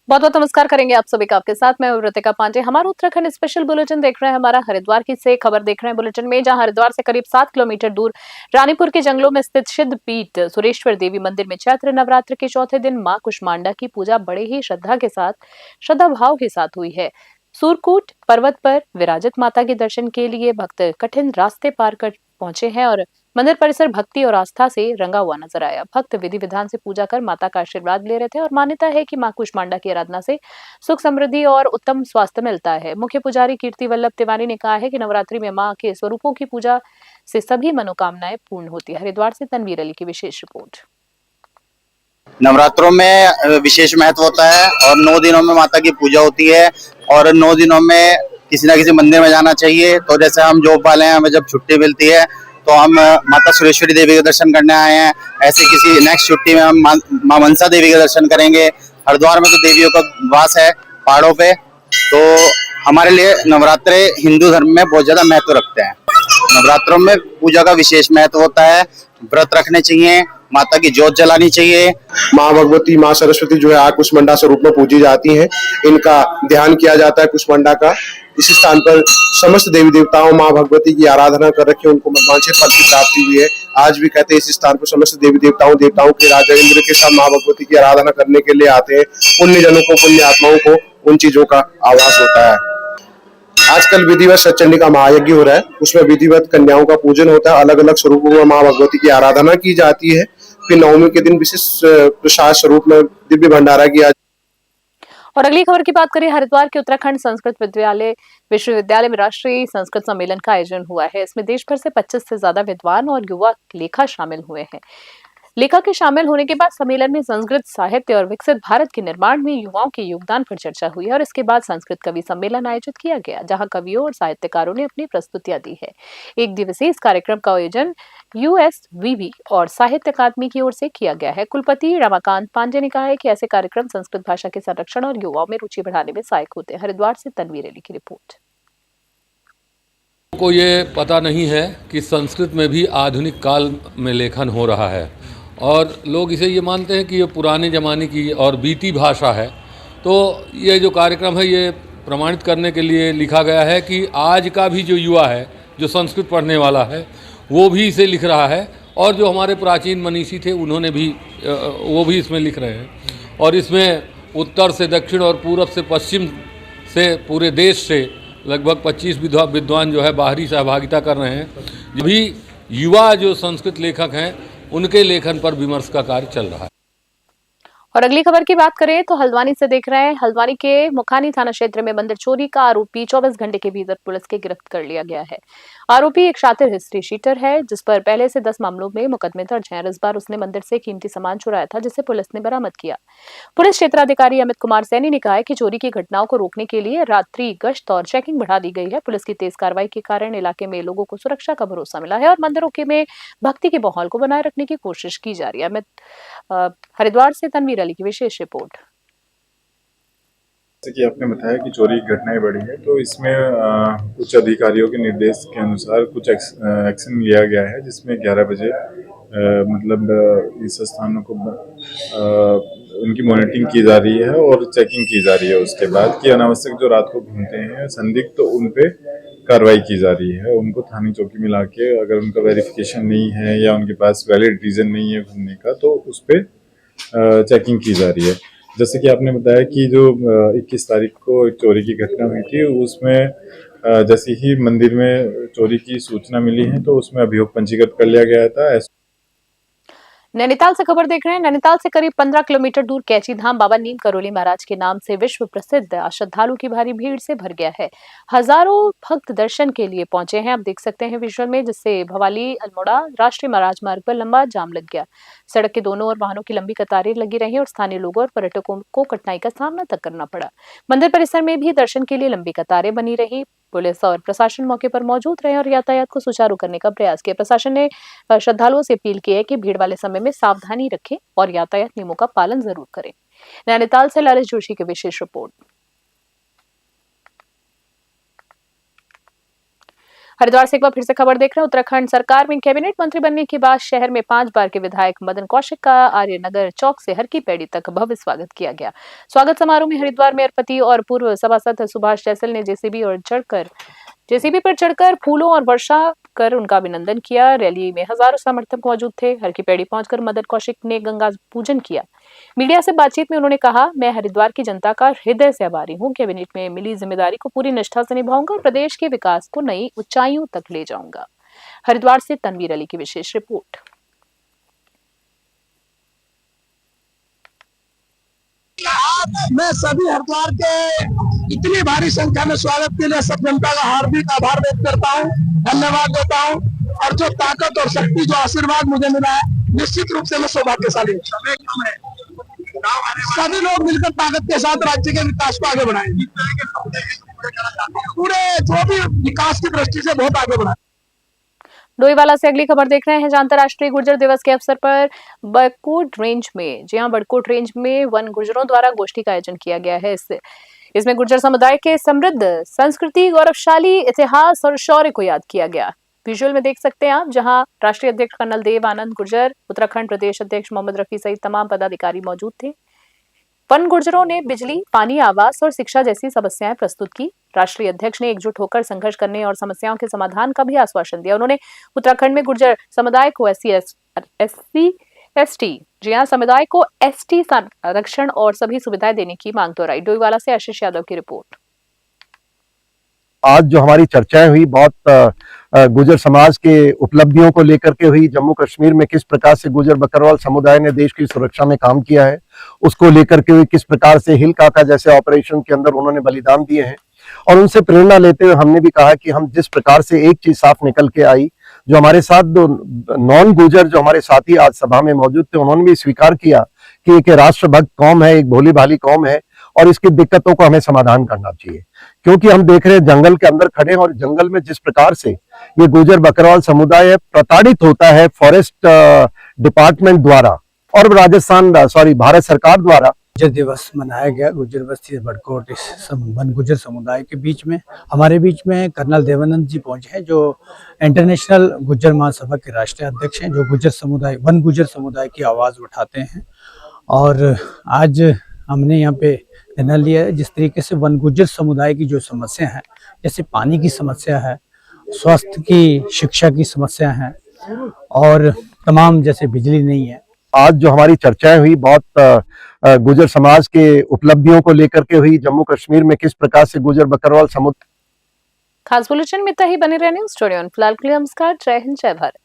बहुत बहुत नमस्कार करेंगे आप सभी का। आपके साथ मैं व्रतिका पांडे। हमारा उत्तराखंड स्पेशल बुलेटिन देख रहे हैं। हमारा हरिद्वार की से खबर देख रहे हैं बुलेटिन में, जहां हरिद्वार से करीब 7 किलोमीटर दूर रानीपुर के जंगलों में स्थित सिद्ध पीठ सुरेश्वर देवी मंदिर में चैत्र नवरात्र के चौथे दिन मां कुष्मांडा की पूजा बड़े ही श्रद्धा भाव के साथ हुई है। सूरकूट पर्वत पर विराजित माता के दर्शन के लिए भक्त कठिन रास्ते पार कर पहुंचे हैं और मंदिर परिसर भक्ति और आस्था से रंगा हुआ नजर आया। भक्त विधि विधान से पूजा कर माता का आशीर्वाद ले रहे थे और मान्यता है कि मां कुष्मांडा की आराधना से सुख समृद्धि और उत्तम स्वास्थ्य मिलता है। मुख्य पुजारी कीर्ति वल्लभ तिवारी ने कहा है कि नवरात्रि में मां के स्वरूपों की पूजा से सभी मनोकामनाएं पूर्ण होती है। हरिद्वार से तनवीर अली की विशेष रिपोर्ट। नवरात्रों में विशेष महत्व होता है और 9 दिनों में माता की पूजा होती है और 9 दिनों में किसी ना किसी मंदिर में जाना चाहिए। तो जैसे हम जॉब वाले हैं, हमें जब छुट्टी मिलती है तो हम माता सुरेश्वरी देवी के दर्शन करने आए हैं। ऐसे किसी नेक्स्ट छुट्टी में हम मां मनसा देवी के दर्शन करेंगे। हरिद्वार में तो देवियों का वास है पहाड़ों पे, तो हमारे लिए नवरात्रे हिंदू धर्म में बहुत ज्यादा महत्व रखते हैं। नवरात्रों में पूजा का विशेष महत्व होता है। व्रत रखने चाहिए, माता की जोत जलानी चाहिए। माँ भगवती, माँ सरस्वती जो है आग कुष्मांडा स्वरूप में पूजी जाती हैं। इनका ध्यान किया जाता है कुष्मांडा का। इस स्थान पर समस्त देवी देवताओं माँ भगवती की आराधना कर रखी है, उनको मनवांछित फल की प्राप्ति हुई है। आज भी कहते हैं इस स्थान पर समस्त देवी देवताओं के राजा इंद्र के साथ माँ भगवती की आराधना करने के लिए आते हैं। पुण्य जनों को, पुण्य आत्माओं को उन चीजों का आभास होता है। आजकल विधिवत सचंडी का महायज्ञ हो रहा है, उसमें विधिवत कन्याओं का पूजन होता है। अलग अलग स्वरूपों में माँ भगवती की आराधना की जाती है। फिर नवमी के दिन विशेष प्रसाद स्वरूप में दिव्य भंडारा किया। और अगली खबर की बात करें, हरिद्वार के उत्तराखंड संस्कृत विश्वविद्यालय में राष्ट्रीय संस्कृत सम्मेलन का आयोजन हुआ है। इसमें देश भर से 25 से ज्यादा विद्वान और युवा लेखक शामिल हुए हैं। लेखक के शामिल होने के बाद सम्मेलन में संस्कृत साहित्य और विकसित भारत के निर्माण में युवाओं के योगदान पर चर्चा हुई और इसके बाद संस्कृत कवि सम्मेलन आयोजित किया गया, जहां कवियों और साहित्यकारों ने अपनी प्रस्तुतियां दी है। एक दिवसीय इस कार्यक्रम का आयोजन यूएसवीबी और साहित्य अकादमी की ओर से किया गया है। कुलपति रमाकांत पांडे ने कहा है कि ऐसे कार्यक्रम संस्कृत भाषा के संरक्षण और युवाओं में रुचि बढ़ाने में सहायक होते हैं। हरिद्वार से तनवीर अली की रिपोर्ट। को ये पता नहीं है कि संस्कृत में भी आधुनिक काल में लेखन हो रहा है और लोग इसे ये मानते हैं कि ये पुराने ज़माने की और बीती भाषा है। तो ये जो कार्यक्रम है ये प्रमाणित करने के लिए लिखा गया है कि आज का भी जो युवा है, जो संस्कृत पढ़ने वाला है, वो भी इसे लिख रहा है और जो हमारे प्राचीन मनीषी थे उन्होंने भी वो भी इसमें लिख रहे हैं। और इसमें उत्तर से दक्षिण और पूरब से पश्चिम से पूरे देश से लगभग 25 विद्वान जो है बाहरी सहभागिता कर रहे हैं। भी युवा जो संस्कृत लेखक हैं उनके लेखन पर विमर्श का कार्य चल रहा है। और अगली खबर की बात करें तो हल्द्वानी से देख रहे हैं। हल्द्वानी के मुखानी थाना क्षेत्र में मंदिर चोरी का आरोपी 24 घंटे के भीतर पुलिस के गिरफ्त कर लिया गया है। आरोपी एक शातिर हिस्ट्री शीटर है, जिस पर पहले से 10 मामलों में मुकदमे दर्ज हैं। इस बार उसने मंदिर से कीमती सामान चुराया था, जिसे पुलिस ने बरामद किया। पुलिस क्षेत्राधिकारी अमित कुमार सैनी ने कहा है कि चोरी की घटनाओं को रोकने के लिए रात्रि गश्त और चेकिंग बढ़ा दी गई है। पुलिस की तेज कार्रवाई के कारण इलाके में लोगों को सुरक्षा का भरोसा मिला है और मंदिरों के में भक्ति के माहौल को बनाए रखने की कोशिश की जा रही है। हरिद्वार से तनवीर अली की विशेष रिपोर्ट। जैसे कि आपने बताया कि चोरी की घटनाएं बढ़ी है, तो इसमें कुछ अधिकारियों के निर्देश के अनुसार कुछ एक्शन लिया गया है, जिसमें 11 बजे इस स्थानों को उनकी मॉनिटरिंग की जा रही है और चेकिंग की जा रही है। उसके बाद कि अनावश्यक जो रात को घूमते हैं संदिग्ध, तो उन पे कार्रवाई की जा रही है। उनको थाने चौकी में लाके अगर उनका वेरिफिकेशन नहीं है या उनके पास वैलिड रीजन नहीं है घूमने का, तो उस पर चेकिंग की जा रही है। जैसे कि आपने बताया कि जो 21 तारीख को एक चोरी की घटना हुई थी, उसमें जैसे ही मंदिर में चोरी की सूचना मिली है तो उसमें अभियोग पंजीकृत कर लिया गया था। नैनीताल से खबर देख रहे हैं। नैनीताल से करीब 15 किलोमीटर दूर कैची धाम बाबा नीम करोली महाराज के नाम से विश्व प्रसिद्ध श्रद्धालु की भारी भीड़ से भर गया है। हजारों भक्त दर्शन के लिए पहुंचे हैं। आप देख सकते हैं विजुअल में, जिससे भवाली अल्मोड़ा राष्ट्रीय राजमार्ग पर लंबा जाम लग गया। सड़क के दोनों ओर वाहनों की लंबी कतारें लगी रही और स्थानीय लोगों और पर्यटकों को कठिनाई का सामना तक करना पड़ा। मंदिर परिसर में भी दर्शन के लिए लंबी कतारें बनी रही। पुलिस और प्रशासन मौके पर मौजूद रहे और यातायात को सुचारू करने का प्रयास किया। प्रशासन ने श्रद्धालुओं से अपील की है कि भीड़ वाले समय में सावधानी रखें और यातायात नियमों का पालन जरूर करें। नैनीताल से ललित जोशी की विशेष रिपोर्ट। हरिद्वार से एक बार फिर से खबर देख रहे हैं। उत्तराखंड सरकार में कैबिनेट मंत्री बनने के बाद शहर में 5 बार के विधायक मदन कौशिक का आर्यनगर चौक से हर की पैड़ी तक भव्य स्वागत किया गया। स्वागत समारोह में हरिद्वार मेयर पति और पूर्व सभासद सुभाष जैसल ने जेसीबी पर चढ़कर फूलों और वर्षा कर उनका अभिनंदन किया। रैली में हजारों समर्थक मौजूद थे। हर की पैड़ी पहुंचकर मदन कौशिक ने गंगा पूजन किया। मीडिया से बातचीत में उन्होंने कहा, मैं हरिद्वार की जनता का हृदय से आभारी हूं। कैबिनेट में मिली जिम्मेदारी को पूरी निष्ठा से निभाऊंगा और प्रदेश के विकास को नई ऊंचाइयों तक ले जाऊंगा। हरिद्वार से तनवीर अली की विशेष रिपोर्ट। मैं सभी हरिद्वार के इतनी भारी संख्या में स्वागत के लिए सब जनता का हार्दिक आभार व्यक्त करता हूँ, धन्यवाद देता हूँ। और जो ताकत और शक्ति, जो आशीर्वाद मुझे मिला है, निश्चित रूप से मैं सौभाग्यशाली हूँ। सभी लोग मिलकर ताकत के साथ राज्य के विकास को आगे बढ़ाएंगे। पूरे जो भी विकास की दृष्टि से बहुत आगे बढ़ाएंगे। डोईवाला से अगली खबर देख रहे हैं। जहां अंतर्राष्ट्रीय गुर्जर दिवस के अवसर पर बड़कोट रेंज में वन गुर्जरों द्वारा गोष्ठी का आयोजन किया गया है। इसमें गुर्जर समुदाय के समृद्ध संस्कृति, गौरवशाली इतिहास और शौर्य को याद किया गया। विजुअल में देख सकते हैं आप, जहां राष्ट्रीय अध्यक्ष कर्नल देव आनंद गुर्जर, उत्तराखंड प्रदेश अध्यक्ष मोहम्मद रफी सहित तमाम पदाधिकारी मौजूद थे। वन गुर्जरों ने बिजली, पानी, आवास और शिक्षा जैसी समस्याएं प्रस्तुत की। राष्ट्रीय अध्यक्ष ने एकजुट होकर संघर्ष करने और समस्याओं के समाधान का भी आश्वासन दिया। उन्होंने उत्तराखंड में गुर्जर समुदाय को समुदाय को एसटी आरक्षण और सभी सुविधाएं देने की मांग दोहराई। डोईवाला से आशीष यादव की रिपोर्ट। आज जो हमारी चर्चाएं हुई, बहुत गुर्जर समाज के उपलब्धियों को लेकर के हुई। जम्मू कश्मीर में किस प्रकार से गुर्जर बकरवाल समुदाय ने देश की सुरक्षा में काम किया है, उसको लेकर के हुई। किस प्रकार से हिल काका जैसे ऑपरेशन के अंदर उन्होंने बलिदान दिए हैं। और उनसे प्रेरणा लेते हुए हमने भी कहा कि हम जिस प्रकार से एक चीज साफ निकल के आई, जो हमारे साथ दो नॉन गुर्जर जो हमारे साथी आज सभा में मौजूद थे, उन्होंने भी स्वीकार किया कि एक राष्ट्रभक्त कौम है, एक भोली भाली कौम है और इसकी दिक्कतों को हमें समाधान करना चाहिए। क्योंकि हम देख रहे हैं जंगल के अंदर खड़े हैं और जंगल में जिस प्रकार से ये गुर्जर बकरवाल समुदाय प्रताड़ित होता है फॉरेस्ट डिपार्टमेंट द्वारा और भारत सरकार द्वारा। गुर्जर दिवस मनाया गया गुर्जर बस्ती बड़कोट वन गुर्जर समुदाय के बीच में। हमारे बीच में कर्नल देवानंद जी पहुंचे हैं, जो इंटरनेशनल गुर्जर महासभा के राष्ट्रीय अध्यक्ष हैं, जो वन गुर्जर समुदाय की आवाज उठाते हैं। और आज हमने यहाँ पे निर्णय लिया है, जिस तरीके से वन गुर्जर समुदाय की जो समस्या है, जैसे पानी की समस्या है, स्वास्थ्य की, शिक्षा की समस्या है और तमाम जैसे बिजली नहीं है। आज जो हमारी चर्चाएं हुई, बहुत गुर्जर समाज के उपलब्धियों को लेकर के हुई। जम्मू कश्मीर में किस प्रकार से गुर्जर बकरवाल समुदाय। खास बुलेटिन में इतना ही। बने रहने स्टूडियो। फिलहाल के लिए नमस्कार, जय हिंद, जय भारत।